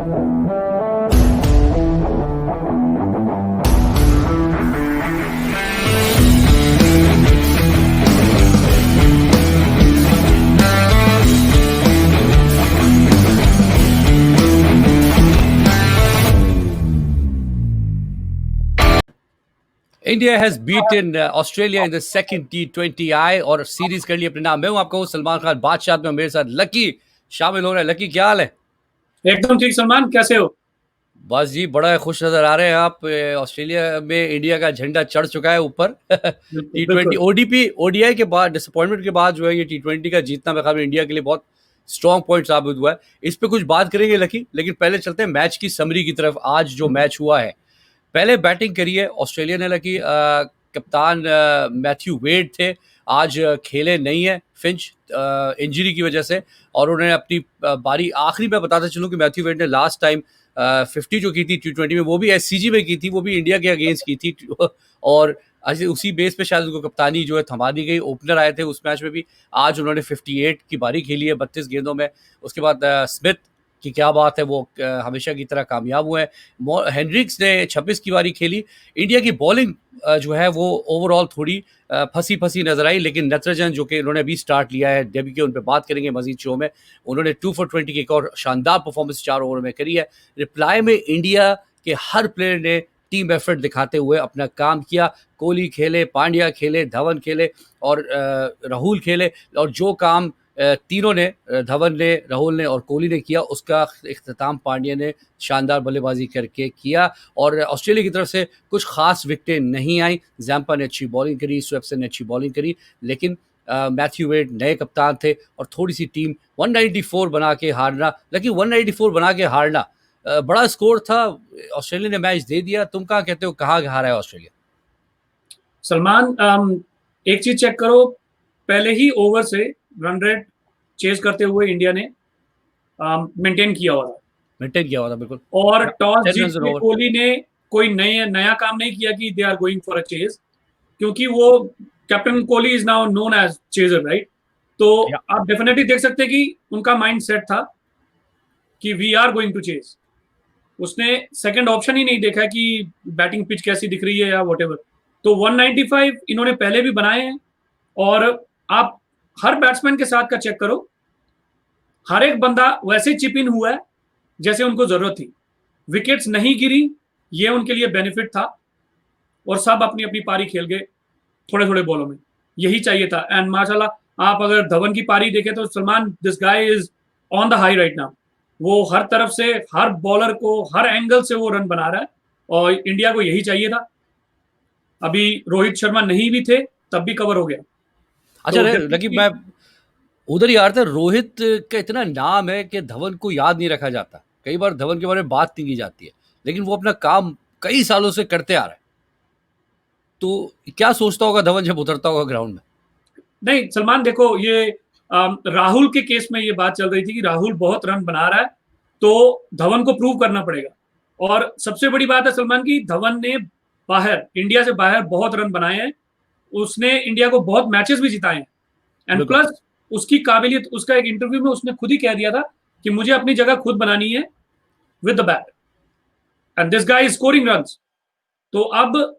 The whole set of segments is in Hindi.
India has beaten Australia in the second T20I और सीरीज कर ली अपने नाम। मैं हूं आपका सलमान खान बादशाह में, मेरे साथ लकी शामिल हो रहा है। लकी, क्या हाल है? एकदम ठीक सलमान, कैसे हो? बस जी, बड़ा खुश नजर आ रहे हैं आप। ऑस्ट्रेलिया में इंडिया का झंडा चढ़ चुका है ऊपर। T20 ओडीपी ओडीआई के बाद, डिसअपॉइंटमेंट के बाद जो है ये T20 का जीतना मेरे ख्याल में इंडिया के लिए बहुत स्ट्रॉन्ग पॉइंट साबित हुआ है। इस पे कुछ बात करेंगे लकी, लेकिन पहले चलते हैं मैच की समरी की तरफ। आज जो मैच हुआ है, पहले बैटिंग करी है ऑस्ट्रेलिया ने। लकी, कप्तान मैथ्यू वेड थे, आज खेले नहीं है फिंच इंजरी की वजह से, और उन्होंने अपनी बारी आखिरी में बताते चलूँ कि मैथ्यू वेड ने लास्ट टाइम 50 जो की थी T20 में, वो भी एससीजी में की थी, वो भी इंडिया के अगेंस्ट की थी। और उसी बेस पे शायद उनको कप्तानी जो है थमा दी गई। ओपनर आए थे उस मैच में भी। आज उन्होंने 58 की बारी खेली है 32 गेंदों में। उसके बाद स्मिथ की क्या बात है, वो हमेशा की तरह कामयाब हुए हैं। हेनरिक्स ने 26 की बारी खेली। इंडिया की बॉलिंग जो है वो ओवरऑल थोड़ी फंसी फंसी नजर आई, लेकिन नटराजन जो कि उन्होंने अभी स्टार्ट लिया है डेब्यू के, उन पर बात करेंगे मजीद शो में। उन्होंने 2 for 20 की एक और शानदार परफॉर्मेंस 4 ओवर में करी है। रिप्लाई में इंडिया के हर प्लेयर ने टीम एफर्ट दिखाते हुए अपना काम किया। कोहली खेले, पांड्या खेले, धवन खेले और राहुल खेले, और जो काम तीनों ने, धवन ने, राहुल ने और कोहली ने किया, उसका इख्तिताम पांड्या ने शानदार बल्लेबाजी करके किया। और ऑस्ट्रेलिया की तरफ से कुछ खास विकेटें नहीं आई। जैम्पा ने अच्छी बॉलिंग करी, स्वेप्सन ने अच्छी बॉलिंग करी, लेकिन मैथ्यू वेड नए कप्तान थे और थोड़ी सी टीम 194 बना के हारना। लेकिन 194 बना के हारना बड़ा स्कोर था। ऑस्ट्रेलिया ने मैच दे दिया। तुम कहाँ कहते हो, कहाँ हारा है ऑस्ट्रेलिया? सलमान, एक चीज चेक करो, पहले ही ओवर से रन रेट चेज करते हुए इंडिया ने मेंटेन किया हुआ था बिल्कुल। और टॉस जीत के कोहली ने कोई नया काम नहीं किया कि they are going for a chase, क्योंकि वो captain Kohli is now known as chaser, right? तो आप डेफिनेटली देख सकते हैं कि उनका माइंड सेट था कि we are going to chase. उसने सेकंड ऑप्शन ही नहीं देखा कि बैटिंग पिच कैसी दिख रही है या व्हाटएवर। तो 195 इन्होंने पहले भी बनाए हैं, और आप हर बैट्समैन के साथ का चेक करो, हर एक बंदा वैसे चिप इन हुआ है जैसे उनको जरूरत थी। विकेट्स नहीं गिरी, ये उनके लिए बेनिफिट था, और सब अपनी अपनी पारी खेल गए थोड़े थोड़े बॉलों में। यही चाहिए था। एंड माशाल्लाह, आप अगर धवन की पारी देखें तो Salman, this guy is on the high right now. वो हर तरफ से, हर बॉलर को, हर एंगल से वो रन बना रहा है, और इंडिया को यही चाहिए था। अभी रोहित शर्मा नहीं भी थे तब भी कवर हो गया। अच्छा, लेकिन मैं उधर ही आ रहा था। रोहित का इतना नाम है कि धवन को याद नहीं रखा जाता। कई बार धवन के बारे में बात नहीं की जाती है, लेकिन वो अपना काम कई सालों से करते आ रहा है। तो क्या सोचता होगा धवन जब उतरता होगा ग्राउंड में? नहीं सलमान, देखो, ये राहुल के केस में ये बात चल रही थी कि राहुल बहुत रन बना रहा है, तो धवन को प्रूव करना पड़ेगा। और सबसे बड़ी बात है सलमान की, धवन ने बाहर, इंडिया से बाहर बहुत रन बनाए हैं। उसने इंडिया को बहुत मैचेस भी जिताए हैं। एंड प्लस उसकी काबिलियत, उसका एक इंटरव्यू में उसने खुद ही कह दिया था कि मुझे अपनी जगह खुद बनानी है with the bat, and this guy is scoring runs. तो अब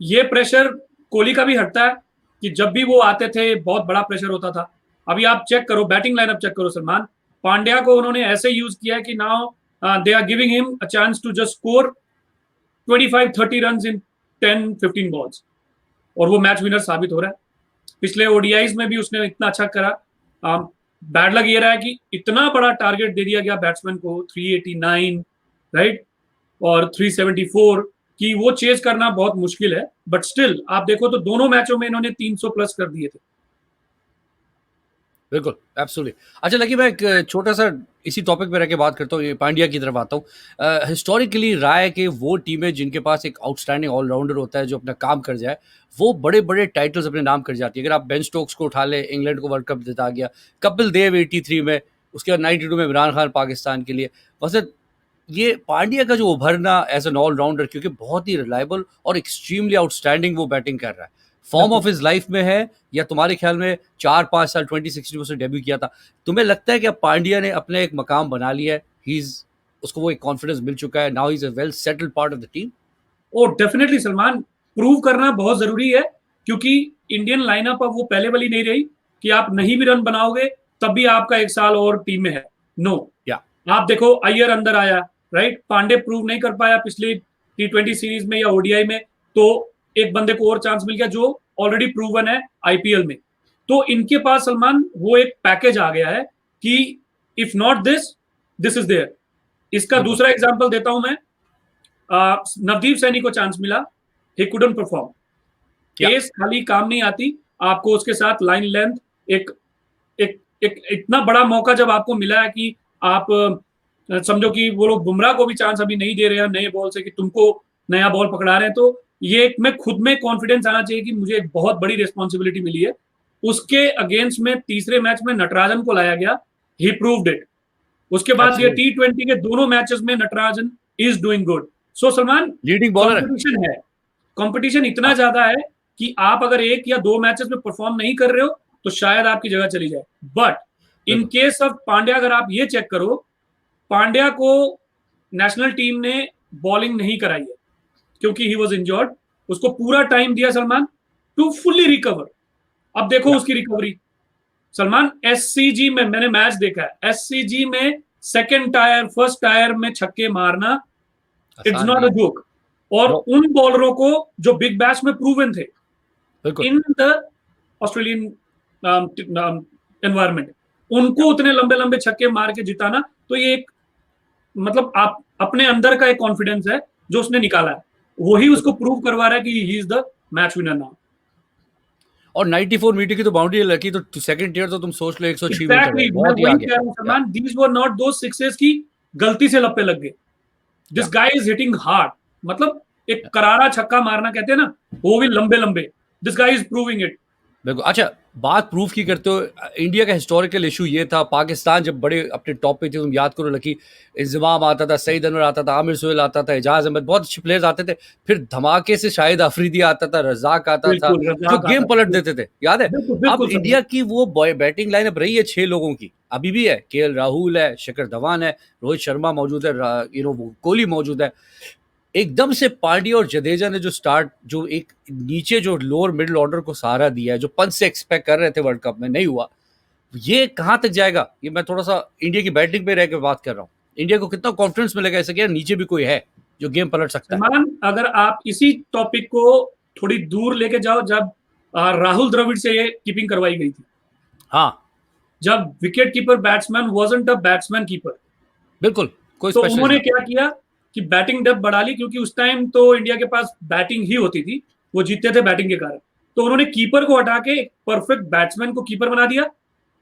ये प्रेशर कोहली का भी हटता है कि जब भी वो आते थे बहुत बड़ा प्रेशर होता था। अभी आप चेक करो, बैटिंग लाइनअप चेक करो सलमान। पांड्या को उन्होंने ऐसे यूज किया है कि now they are giving him a chance to just score 25-30 run in 10-15 balls, और वो मैच विनर साबित हो रहा है। पिछले ओडीआईज में भी उसने इतना अच्छा करा। बैड लग ये रहा है कि इतना बड़ा टारगेट दे दिया गया बैट्समैन को, 389, राइट, और 374, कि वो चेज करना बहुत मुश्किल है। बट स्टिल आप देखो तो दोनों मैचों में इन्होंने 300 प्लस कर दिए थे। बिल्कुल, एब्सोल्युटली। अच्छा लकी, मैं एक छोटा सा इसी टॉपिक पे रह के बात करता हूँ, पांड्या की तरफ आता हूँ। हिस्टोरिकली रहा है कि वो टीमें जिनके पास एक आउटस्टैंडिंग ऑलराउंडर होता है जो अपना काम कर जाए, वो बड़े बड़े टाइटल्स अपने नाम कर जाती है। अगर आप बेन स्टोक्स को उठा ले, इंग्लैंड को वर्ल्ड कप जिता गया। कपिल देव 83 में, उसके बाद 92 में इमरान खान पाकिस्तान के लिए। वैसे ये पांड्या का जो उभरना एज एन ऑलराउंडर, क्योंकि बहुत ही रिलायबल और एक्सट्रीमली आउटस्टैंडिंग वो बैटिंग कर रहा है, फॉर्म ऑफ हिज लाइफ में है, या तुम्हारे ख्याल में 4-5 साल 2016 में उसने डेब्यू किया था, तुम्हें लगता है कि अब पांड्या ने अपने एक मकाम बना लिया है, ही इज उसको वो एक कॉन्फिडेंस मिल चुका है, now he is a well settled part of the team? Oh definitely Salman, prove करना बहुत जरूरी है, क्योंकि इंडियन लाइनअप अब वो पहले वाली नहीं रही कि आप नहीं भी रन बनाओगे तब भी आपका एक साल और टीम में है। नो, या आप देखो अय्यर अंदर आया, राइट, पांडे प्रूव नहीं कर पाया पिछली T20 सीरीज में या ओडीआई में, तो एक बंदे को और चांस मिल गया जो ऑलरेडी प्रूवन है आईपीएल में। तो इनके पास सलमान वो एक पैकेज आ गया है कि if not this, this is there. इसका बिल्कुल। दूसरा एग्जांपल देता हूं मैं। नवदीप सैनी को चांस मिला, ही कुडंट परफॉर्म। या एस खाली काम नहीं आती, आपको उसके साथ लाइन लेंथ, एक एक एक इतना बड़ा मौका जब आपको मिला है कि आप समझो कि वो लोग बुमराह को भी चांस अभी नहीं दे रहे हैं नए बॉल से, कि तुमको नया बॉल पकड़ा रहे हैं, तो ये मैं खुद में कॉन्फिडेंस आना चाहिए कि मुझे एक बहुत बड़ी रिस्पॉन्सिबिलिटी मिली है। उसके अगेंस्ट में तीसरे मैच में नटराजन को लाया गया, ही प्रूव्ड इट। उसके बाद ये एब्सोल्युटली T20 के दोनों मैचेस में Natarajan is doing good. So Salman, leading bowler है। कंपटीशन है, कंपटीशन इतना हाँ, ज्यादा है कि आप अगर एक या दो मैचेस में परफॉर्म नहीं कर रहे हो तो शायद आपकी जगह चली जाए। बट इन बिल्कुल। केस ऑफ पांड्या, अगर आप ये चेक करो, पांड्या को नेशनल टीम ने बॉलिंग नहीं कराई है क्योंकि ही वॉज इंजर्ड। उसको पूरा टाइम दिया सलमान टू फुल्ली रिकवर। अब देखो या उसकी रिकवरी सलमान, एससीजी में मैंने मैच देखा है, एससीजी में सेकंड टायर फर्स्ट टायर में छक्के मारना, इट्स आसान नॉट नहीं अ है। जोक। और नो, उन बॉलरों को जो बिग बैश में प्रूवन थे बिल्कुल। इन द ऑस्ट्रेलियन एनवायरमेंट, उनको उतने लंबे लंबे छक्के मार के जिताना, तो ये एक मतलब आप अपने अंदर का एक कॉन्फिडेंस है जो उसने निकाला है, वही उसको प्रूव करवा रहा है कि he is the match winner now. और 94 मीटर की तो बाउंड्री लगी, तो सेकंड ईयर तो तुम सोच लो 106 मीटर है, एग्जैक्टली, मैं बहुत ही वही आगे। कह रहा हूँ या सलमान, दीज वर नॉट दो सिक्सेस की गलती से लप्पे लग गए। दिस या गाय इज हिटिंग हार्ड, मतलब एक करारा छक्का मारना कहते हैं ना, वो भी लंबे लंबे। This guy is proving it. बिल्कुल। अच्छा, बात प्रूफ की करते हो, इंडिया का हिस्टोरिकल इशू ये था, पाकिस्तान जब बड़े अपने टॉप पे थे, तुम याद करो, लकी इंजमाम आता था, सईद अनवर आता था, आमिर सुहेल आता था, एजाज अहमद, बहुत अच्छे प्लेयर्स आते थे। फिर धमाके से शाहिद अफरीदी आता था, रजाक आता था, बिल्कुल, जो रजाक गेम आता पलट है। देते थे, याद है? बिल्कुल अब बिल्कुल सलमान। इंडिया की वो बैटिंग लाइनअप रही है 6 लोगों की, अभी भी है। केएल राहुल है, शिखर धवन है, रोहित शर्मा मौजूद है, कोहली मौजूद है। एकदम से पांड्या और जडेजा ने जो एक नीचे जो लोअर मिडिल ऑर्डर को सहारा दिया है, जो पंच से एक्सपेक्ट कर रहे थे वर्ल्ड कप में, नहीं हुआ। ये कहां तक जाएगा? ये मैं थोड़ा सा इंडिया की बैटिंग पे रह के बात कर रहा हूँ। इंडिया को कितना कॉन्फिडेंस मिलेगा ऐसे कि यार नीचे भी कोई है जो गेम पलट सकता है? सलमान, अगर आप इसी टॉपिक को थोड़ी दूर लेके जाओ, जब राहुल द्रविड़ से ये कीपिंग करवाई गई थी, हाँ, जब wicket keeper batsman wasn't a batsman keeper, बिल्कुल, कोई तो स्पेशलिस्ट उन्होंने नहीं। क्या किया कि बैटिंग डेप्थ बढ़ा ली, क्योंकि उस टाइम तो इंडिया के पास बैटिंग ही होती थी, वो जीतते थे बैटिंग के कारण। तो उन्होंने कीपर को हटा के परफेक्ट बैट्समैन को कीपर बना दिया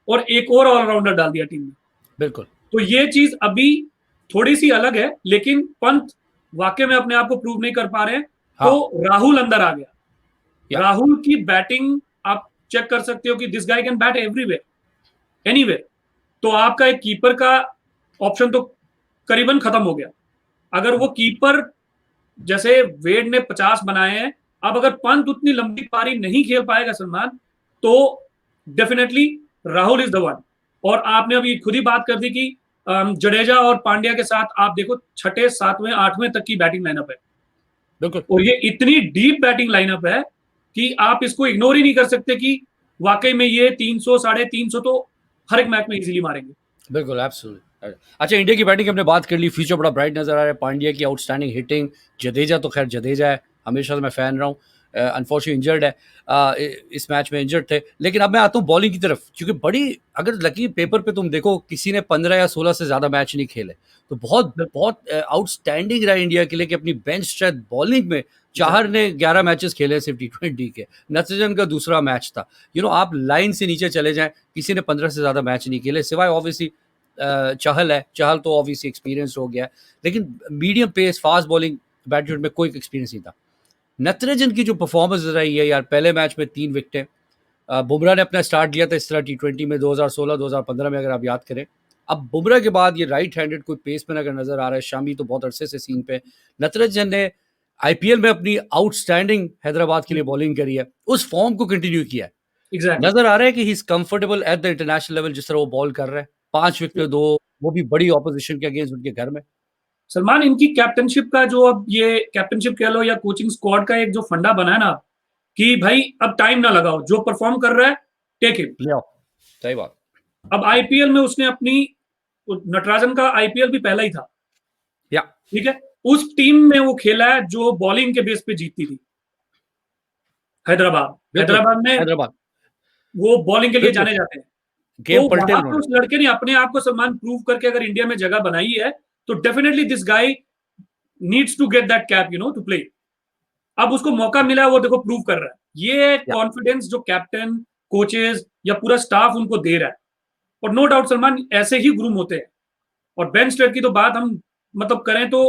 और एक और ऑलराउंडर डाल दिया टीम में। बिल्कुल। तो ये चीज अभी थोड़ी सी अलग है, लेकिन पंत वाकई में अपने आप को प्रूव नहीं कर पा रहे हैं। हाँ। तो राहुल अंदर आ गया। या राहुल की बैटिंग आप चेक कर सकते हो कि this guy can bat everywhere anywhere. तो आपका एक कीपर का ऑप्शन तो करीबन खत्म हो गया। अगर वो कीपर, जैसे वेड ने 50 बनाए हैं, अब अगर पंत उतनी लंबी पारी नहीं खेल पाएगा सलमान, तो definitely Rahul is the one. और आपने अभी खुद ही बात कर दी कि जडेजा और पांड्या के साथ आप देखो छठे सातवें आठवें तक की बैटिंग लाइनअप है, बिल्कुल। और ये इतनी डीप बैटिंग लाइनअप है कि आप इसको इग्नोर ही नहीं कर सकते कि वाकई में ये 300 350 तो हर एक मैच में इजीली मारेंगे। बिल्कुल, एब्सोल्युटली। अच्छा, इंडिया की बैटिंग की हमने बात कर ली, फ्यूचर बड़ा ब्राइट नजर आ रहा है। पांड्या की आउटस्टैंडिंग हिटिंग, जडेजा तो खैर जडेजा है, हमेशा से मैं फैन रहा हूँ। अनफॉर्चुनेटली इंजर्ड है, इस मैच में इंजर्ड थे। लेकिन अब मैं आता हूँ बॉलिंग की तरफ, क्योंकि बड़ी, अगर लकी पेपर पे तुम देखो, किसी ने 15 या 16 से ज़्यादा मैच नहीं खेले, तो बहुत बहुत आउटस्टैंडिंग रहा इंडिया के लिए कि अपनी बेंच स्ट्रेंथ बॉलिंग में। चाहर ने 11 मैचेस खेले सिर्फ T20 के, नटराजन का दूसरा मैच था। आप लाइन से नीचे चले जाएं, किसी ने 15 से ज़्यादा मैच नहीं खेले, सिवाय ऑब्वियसली चहल है। चहल तो ऑब्वियसली एक्सपीरियंस हो गया है, लेकिन मीडियम पेस फास्ट बॉलिंग बैटमेंट में कोई एक्सपीरियंस नहीं था। नटराजन की जो परफॉर्मेंस रही है यार, पहले मैच में 3 विकेटें। बुमराह ने अपना स्टार्ट दिया था इस तरह T20 में 2016-2015 में, अगर आप याद करें। अब बुमराह के बाद ये राइट हैंडेड कोई पेसमैन अगर नजर आ रहा है, शामी तो बहुत अरसे से सीन पे। नटराजन ने आईपीएल में अपनी आउटस्टैंडिंग हैदराबाद के लिए बॉलिंग करी है, उस फॉर्म को कंटिन्यू किया है। एग्जैक्टली। नजर आ रहा है कि he is comfortable at the international level, जिस तरह वो बॉल कर रहे हैं। 5 विकेट दो, वो भी बड़ी ऑपोजिशन के अगेंस्ट उनके घर में। सलमान, इनकी कैप्टनशिप का जो अब ये कैप्टनशिप कह लो या कोचिंग स्क्वाड का एक जो फंडा बना है ना, कि भाई अब टाइम ना लगाओ, जो परफॉर्म कर रहा है टेक इट। ले आओ, सही बात। अब आईपीएल में उसने अपनी, नटराजन का आईपीएल भी पहला ही था, या ठीक है, उस टीम में वो खेला है जो बॉलिंग के बेस पे जीतती थी, हैदराबाद बिल्कुल, हैदराबाद में हैदराबाद वो बॉलिंग के लिए बिल्कुल जाने जाते हैं। गेम तो पलटे वहां पे उन्होंने। उस लड़के ने अपने आप को सलमान प्रूव करके अगर इंडिया में जगह बनाई है, तो definitely this guy needs to get that cap, to play. अब उसको मौका मिला है, वो देखो प्रूव कर रहा है। ये या कॉन्फिडेंस जो कैप्टन, कोचेस या पूरा स्टाफ उनको दे रहा है, और नो डाउट सलमान ऐसे ही ग्रूम होते हैं। और बेन स्ट्रेट की तो बात हम मतलब करें तो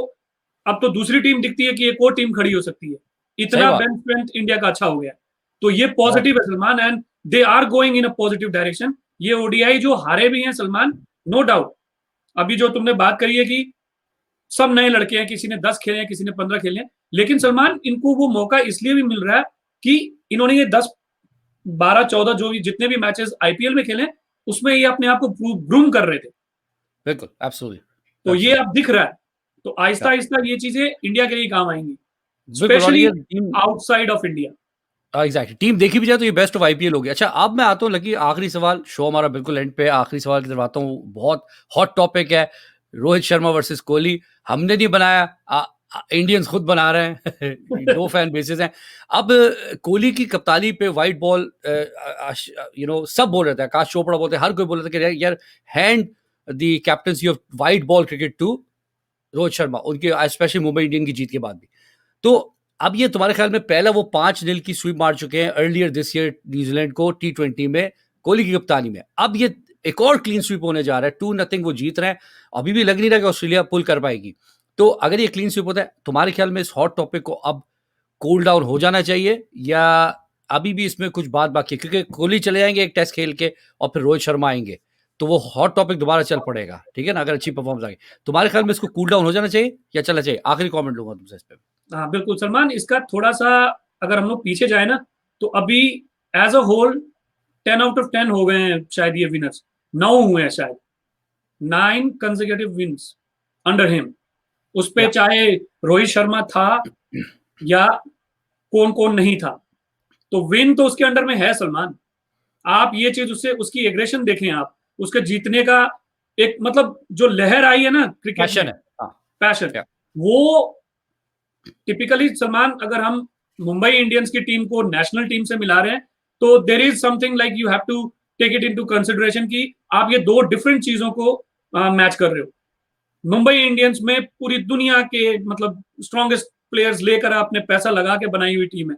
अब तो दूसरी टीम दिखती है कि एक और टीम खड़ी हो सकती है, सही इतना बात, बेंच स्ट्रेंथ इंडिया का अच्छा हो गया है। तो ये बहुत पॉजिटिव है Salman, and they are going in a positive direction. ये ओडीआई जो हारे भी हैं सलमान, नो डाउट, अभी जो तुमने बात करी है कि सब नए लड़के हैं, किसी ने 10 खेले हैं, किसी ने 15 खेले हैं, लेकिन सलमान इनको वो मौका इसलिए भी मिल रहा है कि इन्होंने ये 10, 12, 14 जो भी जितने भी मैचेस आईपीएल में खेले, उसमें ये अपने आप को ग्रूम कर रहे थे। बिल्कुल, एब्सोल्युटली, तो ये एब्सोल्युटली, अब दिख रहा है। तो आहिस्ता या आहिस्ता ये चीजें इंडिया के लिए काम आएंगी, बिल्कुल। और स्पेशली ये team, outside of India. Exactly, team देखी भी जाए तो ये बेस्ट ऑफ आईपीएल होगी। अच्छा, अब मैं आता हूँ लकी आखिरी सवाल, शो हमारा बिल्कुल एंड पे, आखिरी सवाल की तरफ आता हूँ। बहुत हॉट टॉपिक है, रोहित शर्मा वर्सेस कोहली। हमने नहीं बनाया, इंडियंस खुद बना रहे हैं। दो फैन बेसेस हैं। अब कोहली की कप्तानी पे वाइट बॉल, सब बोल रहे थे, आकाश चोपड़ा बोलते, हर कोई बोल रहा था कि यार hand the captaincy of white ball cricket to Rohit Sharma, उनके स्पेशली मुंबई इंडियन की जीत के बाद भी। तो अब ये तुम्हारे ख्याल में पहला वो 5-0 की स्वीप मार चुके हैं अर्लियर दिस ईयर न्यूजीलैंड को T20 में कोहली की कप्तानी में। अब ये एक और क्लीन स्वीप होने जा रहा है, 2-0 वो जीत रहे हैं। अभी भी लग नहीं रहा कि ऑस्ट्रेलिया पुल कर पाएगी। तो अगर ये क्लीन स्वीप होता है, तुम्हारे ख्याल में इस हॉट टॉपिक को अब कूल डाउन हो जाना चाहिए, या अभी भी इसमें कुछ बात बाकी है? क्योंकि कोहली चले जाएंगे एक टेस्ट खेल के और फिर रोहित शर्मा आएंगे, तो वो हॉट टॉपिक दोबारा चल पड़ेगा, ठीक है ना, अगर अच्छी परफॉर्मेंस आएगी। तुम्हारे ख्याल में इसको कूल डाउन हो जाना चाहिए या चलना चाहिए? आखिरी कमेंट लूंगा तुमसे इस पे। हाँ बिल्कुल सलमान, इसका थोड़ा सा अगर हम लोग पीछे जाए ना, तो अभी as a whole 10 out of 10 हो गए हैं शायद ये विनर्स, 9 हुए हैं शायद, 9 कंसेक्यूटिव विन्स अंडर हिम। उस पे या चाहे रोहित शर्मा था या कौन कौन नहीं था, तो विन तो उसके अंडर में है सलमान। आप ये चीज उससे उसकी एग्रेशन देखें, आप उसके जीतने का एक मतलब जो लहर आई है ना क्रिकेट पैशन में, है, हाँ, पैशन, या वो टिपिकली सलमान अगर हम मुंबई इंडियंस की टीम को नेशनल टीम से मिला रहे हैं, तो there is something like you have to take it into consideration कि आप ये दो डिफरेंट चीजों को मैच कर रहे हो। मुंबई इंडियंस में पूरी दुनिया के मतलब स्ट्रॉन्गेस्ट प्लेयर्स लेकर आपने पैसा लगा के बनाई हुई टीम है।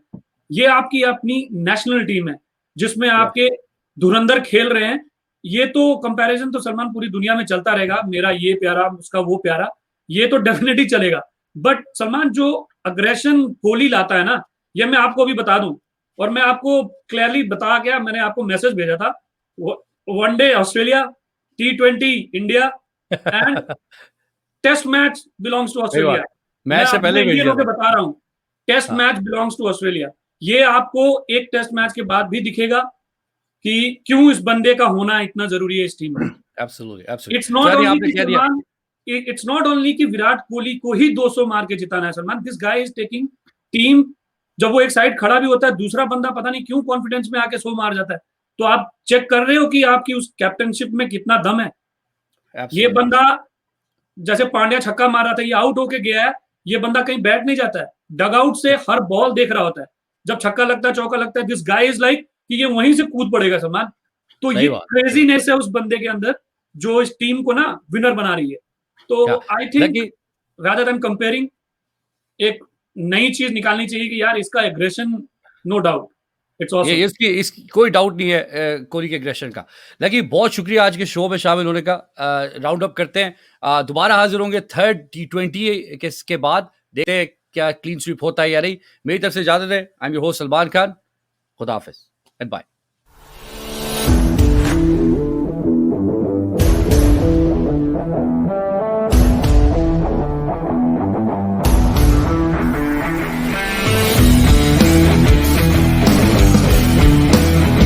ये आपकी अपनी नेशनल टीम है जिसमें या आपके धुरंधर खेल रहे हैं। ये तो कंपैरिजन तो सलमान पूरी दुनिया में चलता रहेगा, मेरा ये प्यारा उसका वो प्यारा, ये तो डेफिनेटली चलेगा। बट सलमान जो अग्रेशन कोहली लाता है ना, ये मैं आपको भी बता दूं, और मैं आपको क्लियरली बता गया, मैंने आपको मैसेज भेजा था, one day Australia, T20 India and test match belongs to सही ऑस्ट्रेलिया। बात, मैच से पहले मैं ही भेज इंडियन दिया होकर था। बता रहा हूं, टेस्ट हाँ, मैच बिलोंग्स टू ऑस्ट्रेलिया। ये आपको एक टेस्ट मैच के बाद भी दिखेगा कि क्यों इस बंदे का होना इतना जरूरी है इस टीम में। एब्सोल्युटली, इट्स एब्सोल्युटली, नॉट चलिए ओनली आपने कि कह दिया। सलमान, इट्स नॉट ओनली कि विराट कोहली को ही 200 मार के जिताना है Salman, this guy is taking team. जब वो एक साइड खड़ा भी होता है, दूसरा बंदा पता नहीं क्यों कॉन्फिडेंस में आके 100 मार जाता है। तो आप चेक कर रहे हो कि आपकी उस कैप्टनशिप में कितना दम है। ये एब्सोल्युटली, बंदा जैसे पांड्या छक्का मार रहा था, ये आउट होके गया है, ये बंदा कहीं बैठ नहीं जाता है, डगआउट से हर बॉल देख रहा होता है। जब छक्का लगता है, चौका लगता है, दिस गाय इज लाइक कि ये वहीं से कूद पड़ेगा सलमान। तो ये सही बात, सही बात। क्रेजीनेस है उस बंदे के अंदर जो इस टीम को ना विनर बना रही है। तो क्या I think lucky, rather than comparing, एक नई चीज निकालनी चाहिए कि यार इसका एग्रेशन, नो डाउट इट्स ये ऑसम। इसकी कोई डाउट नहीं है कोहली के एग्रेशन का। लकी, बहुत शुक्रिया आज के शो में शामिल होने का। राउंड अप करते हैं, दोबारा हाजिर होंगे थर्ड T20 के बाद, देखते हैं क्या क्लीन स्वीप होता है या नहीं। मेरी तरफ से इजाजत है। I am your host Salman Khan. खुदा हाफिज एंड बाय।